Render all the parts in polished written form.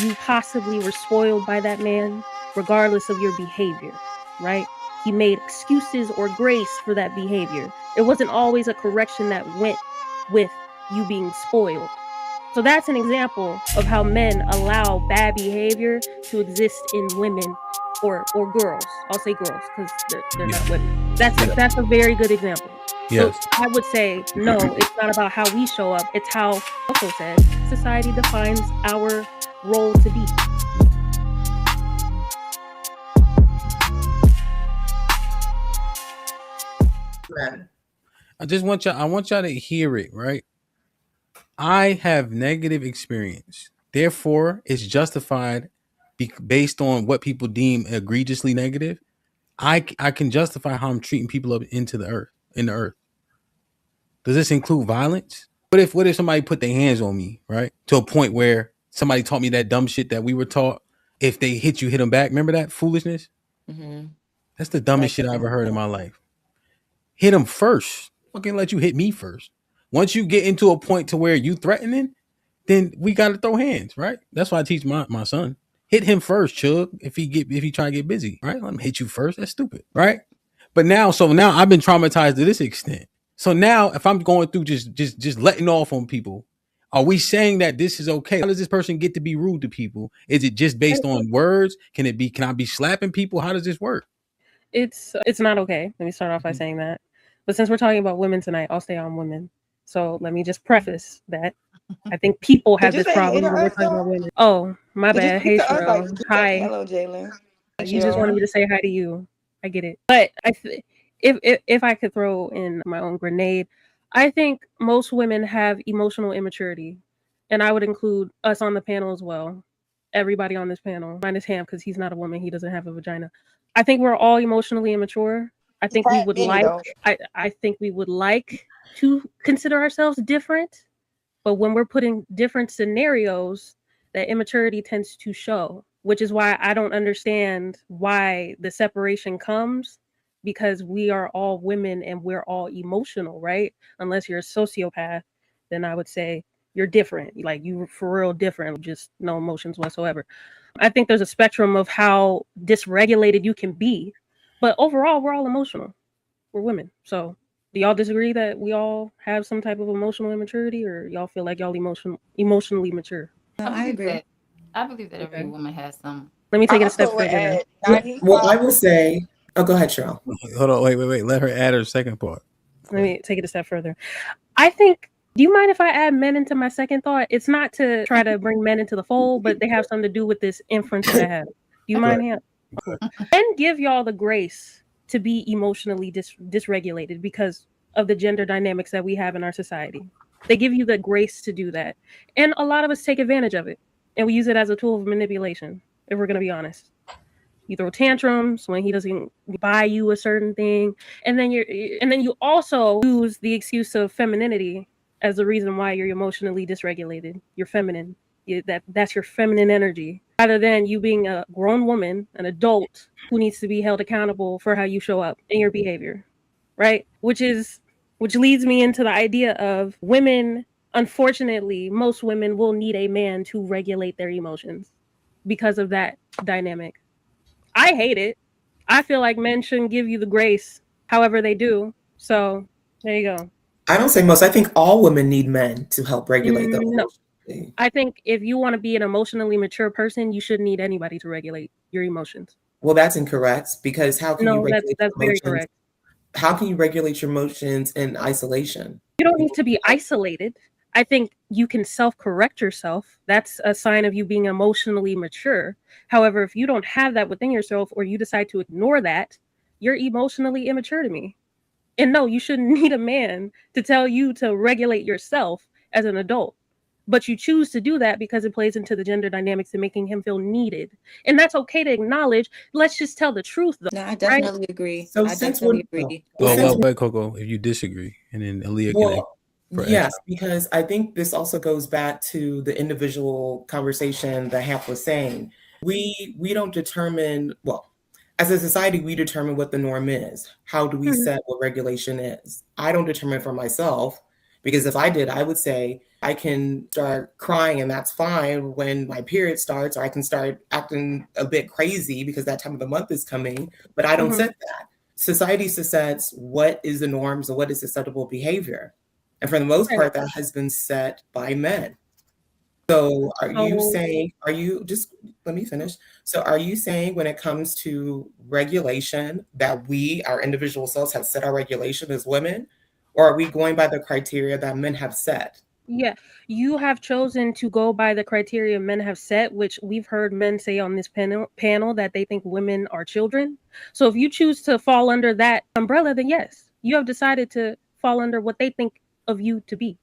You possibly were spoiled by that man, regardless of your behavior, right? He made excuses or grace for that behavior. It wasn't always a correction that went with you being spoiled. So that's an example of how men allow bad behavior to exist in women or girls. I'll say girls because they're not women. That's a very good example. So Yes. I would say no, it's not about how we show up. It's how also said society defines our role to be. I want y'all to hear it, right? I have negative experience. Therefore, it's justified based on what people deem egregiously negative. I can justify how I'm treating people up in the earth. Does this include violence? What if somebody put their hands on me, right? To a point where somebody taught me that dumb shit that we were taught. If they hit you, hit them back. Remember that foolishness? Mm-hmm. That's the dumbest shit I ever heard in my life. Hit them first. Fucking let you hit me first. Once you get into a point to where you threatening, then we gotta throw hands, right? That's why I teach my son. Hit him first, Chug. If he try to get busy, right? Let him hit you first. That's stupid, right? But now I've been traumatized to this extent. So now if I'm going through just letting off on people, are we saying that this is okay? How does this person get to be rude to people? Is it just based on words? Can I be slapping people? How does this work? It's not okay. Let me start off by saying that. But since we're talking about women tonight, I'll stay on women. So let me just preface that I think people have this problem when we're talking about women. Oh, my bad. Hey, Sherelle. Hi. Hello, Jalen. You just wanted me to say hi to you. I get it. But if I could throw in my own grenade, I think most women have emotional immaturity, and I would include us on the panel as well. Everybody on this panel, minus HAMP because he's not a woman. He doesn't have a vagina. I think we're all emotionally immature. I think we would like. I think we would like to consider ourselves different, but when we're put in different scenarios, that immaturity tends to show, which is why I don't understand why the separation comes, because we are all women and we're all emotional, right? Unless you're a sociopath, then I would say you're different. Like you're for real different, just no emotions whatsoever. I think there's a spectrum of how dysregulated you can be, but overall, we're all emotional. We're women. So do y'all disagree that we all have some type of emotional immaturity, or y'all feel like y'all emotionally mature? I agree. I believe that every woman has some. Let me take it a step further. Well, I will say, oh, go ahead, Cheryl. Hold on, wait. Let her add her second part. Let me take it a step further. I think, do you mind if I add men into my second thought? It's not to try to bring men into the fold, but they have something to do with this inference that I have. Do you mind, Ham? Cool. And give y'all the grace to be emotionally dysregulated because of the gender dynamics that we have in our society. They give you the grace to do that. And a lot of us take advantage of it. And we use it as a tool of manipulation, if we're going to be honest. You throw tantrums when he doesn't buy you a certain thing, and then you also use the excuse of femininity as the reason why you're emotionally dysregulated. You're feminine. That's your feminine energy, rather than you being a grown woman, an adult who needs to be held accountable for how you show up in your behavior, right? Which leads me into the idea of women. Unfortunately, most women will need a man to regulate their emotions because of that dynamic. I hate it. I feel like men shouldn't give you the grace, however they do. So there you go. I don't say most. I think all women need men to help regulate them. No. I think if you want to be an emotionally mature person, you shouldn't need anybody to regulate your emotions. Well, that's incorrect, because how can you regulate that's very correct. How can you regulate your emotions in isolation? You don't need to be isolated. I think you can self-correct yourself. That's a sign of you being emotionally mature. However, if you don't have that within yourself, or you decide to ignore that, you're emotionally immature to me. And no, you shouldn't need a man to tell you to regulate yourself as an adult. But you choose to do that because it plays into the gender dynamics and making him feel needed. And that's okay to acknowledge. Let's just tell the truth, though. No, I definitely agree. So I definitely agree. Well, wait, Coco, if you disagree, and then Aaliyah can. Yes, because I think this also goes back to the individual conversation that HAMP was saying. We don't determine, well, as a society, we determine what the norm is. How do we set what regulation is? I don't determine for myself, Because if I did, I would say I can start crying and that's fine when my period starts, or I can start acting a bit crazy because that time of the month is coming, but I don't set that. Society sets what is the norms and what is acceptable behavior. And for the most part, that has been set by men. So let me finish. So are you saying when it comes to regulation that we, our individual selves, have set our regulation as women? Or are we going by the criteria that men have set? Yeah, you have chosen to go by the criteria men have set, which we've heard men say on this panel that they think women are children. So if you choose to fall under that umbrella, then yes, you have decided to fall under what they think of you to be.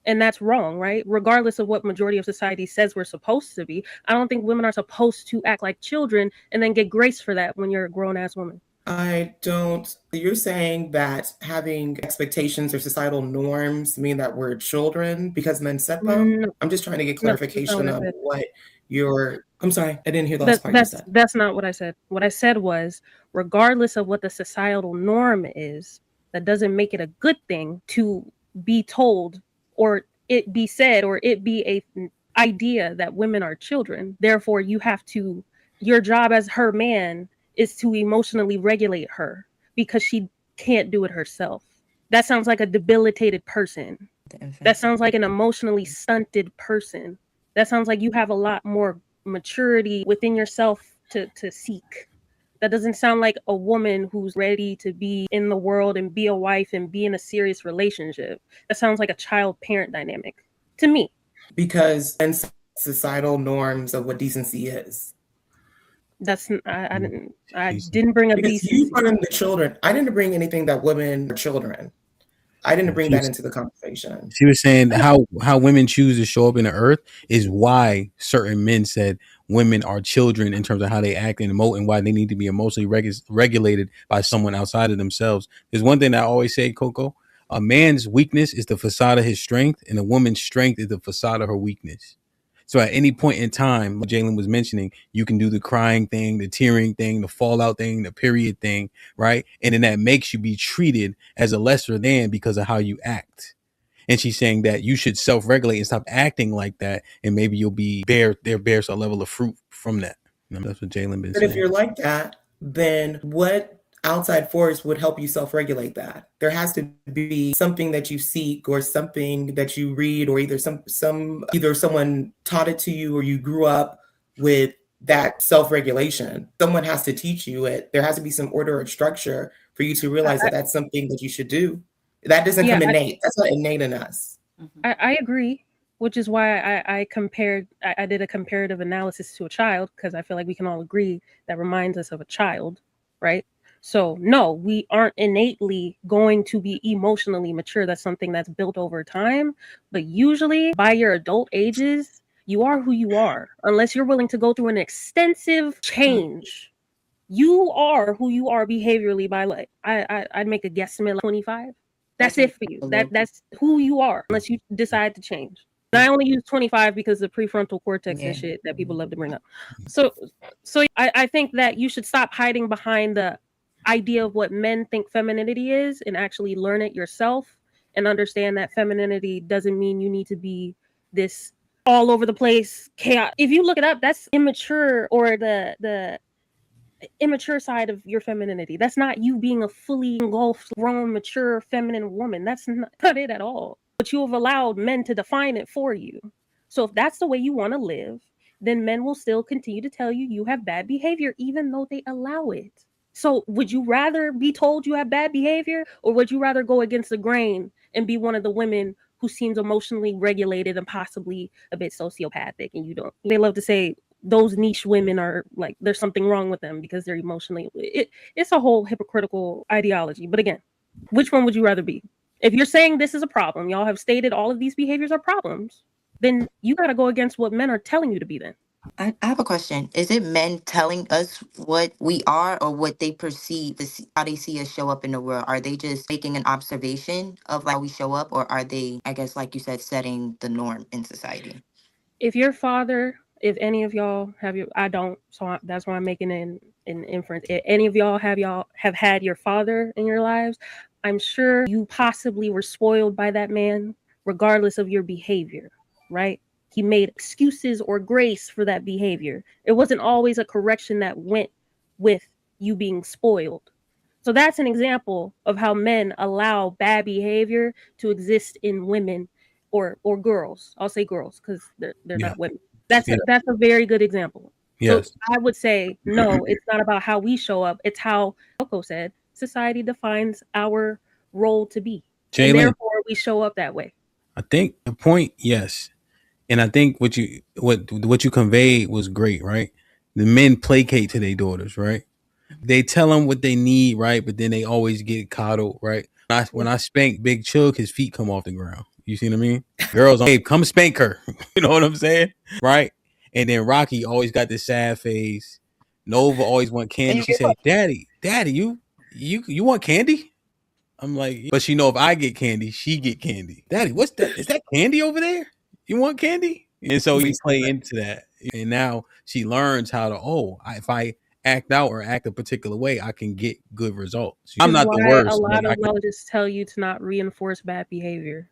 And that's wrong, right? Regardless of what majority of society says we're supposed to be. I don't think women are supposed to act like children and then get grace for that when you're a grown-ass woman. I don't. You're saying that having expectations or societal norms mean that we're children because men set them? No, I'm just trying to get clarification on what you're. I'm sorry, I didn't hear the last part you said. That's not what I said. What I said was, regardless of what the societal norm is, that doesn't make it a good thing to be told or it be said or it be a idea that women are children. Therefore, your job as her man is to emotionally regulate her because she can't do it herself. That sounds like a debilitated person. That sounds like an emotionally stunted person. That sounds like you have a lot more maturity within yourself to seek. That doesn't sound like a woman who's ready to be in the world and be a wife and be in a serious relationship. That sounds like a child-parent dynamic to me. Because and societal norms of what decency is. I didn't bring up because decency. You brought in the children. I didn't bring anything that women are children. I didn't bring that into the conversation. She was saying how women choose to show up in the earth is why certain men said women are children in terms of how they act and emote and why they need to be emotionally regulated by someone outside of themselves. There's one thing I always say, Coco, a man's weakness is the facade of his strength and a woman's strength is the facade of her weakness. So at any point in time, like Jalen was mentioning, you can do the crying thing, the tearing thing, the fallout thing, the period thing, right? And then that makes you be treated as a lesser than because of how you act. And she's saying that you should self-regulate and stop acting like that, and maybe you'll bears a level of fruit from that. That's what Jalen been saying. But if you're like that, then what outside force would help you self-regulate that? There has to be something that you seek or something that you read, or either either someone taught it to you or you grew up with that self-regulation. Someone has to teach you it. There has to be some order or structure for you to realize that that's something that you should do. That doesn't come innate. That's not innate in us. I agree, which is why I did a comparative analysis to a child, because I feel like we can all agree that reminds us of a child, right? So no, we aren't innately going to be emotionally mature. That's something that's built over time. But usually by your adult ages, you are who you are, unless you're willing to go through an extensive change. You are who you are behaviorally by, like, I'd make a guesstimate like 25. That's it for you. That's who you are, unless you decide to change. And I only use 25 because of the prefrontal cortex and shit that people love to bring up. So I think that you should stop hiding behind the idea of what men think femininity is and actually learn it yourself and understand that femininity doesn't mean you need to be this all over the place chaos. If you look it up, that's immature, or the immature side of your femininity. That's not you being a fully engulfed, grown, mature, feminine woman. That's not it at all. But you have allowed men to define it for you. So if that's the way you want to live, then men will still continue to tell you you have bad behavior, even though they allow it. So would you rather be told you have bad behavior, or would you rather go against the grain and be one of the women who seems emotionally regulated and possibly a bit sociopathic? And you don't. They love to say those niche women are like, there's something wrong with them because they're emotionally. It's a whole hypocritical ideology. But again, which one would you rather be? If you're saying this is a problem, y'all have stated all of these behaviors are problems, then you got to go against what men are telling you to be then. I have a question. Is it men telling us what we are, or what they perceive, how they see us show up in the world? Are they just making an observation of how we show up, or are they, I guess, like you said, setting the norm in society? If your father, if any of y'all have I don't, so that's why I'm making an inference. If any of y'all have had your father in your lives, I'm sure you possibly were spoiled by that man, regardless of your behavior, right? He made excuses or grace for that behavior. It wasn't always a correction that went with you being spoiled. So that's an example of how men allow bad behavior to exist in women or girls. I'll say girls because they're Yeah. not women. That's Yeah. that's a very good example. So Yes. I would say no, it's not about how we show up. It's how Coco said society defines our role to be, and Jalen, therefore we show up that way. I think the point, yes. And I think what you conveyed was great, right? The men placate to their daughters, right? They tell them what they need, right? But then they always get coddled, right? When I spank Big Chug, his feet come off the ground. You see what I mean? Girls, hey, come spank her. You know what I'm saying? Right? And then Rocky always got this sad face. Nova always want candy. She said, Daddy, you want candy? I'm like, but she know if I get candy, she get candy. Daddy, what's that? Is that candy over there? You want candy? And so we play into that. And now she learns how to, if I act out or act a particular way, I can get good results. I'm not the Why worst. a lot but of psychologists tell you to not reinforce bad behavior.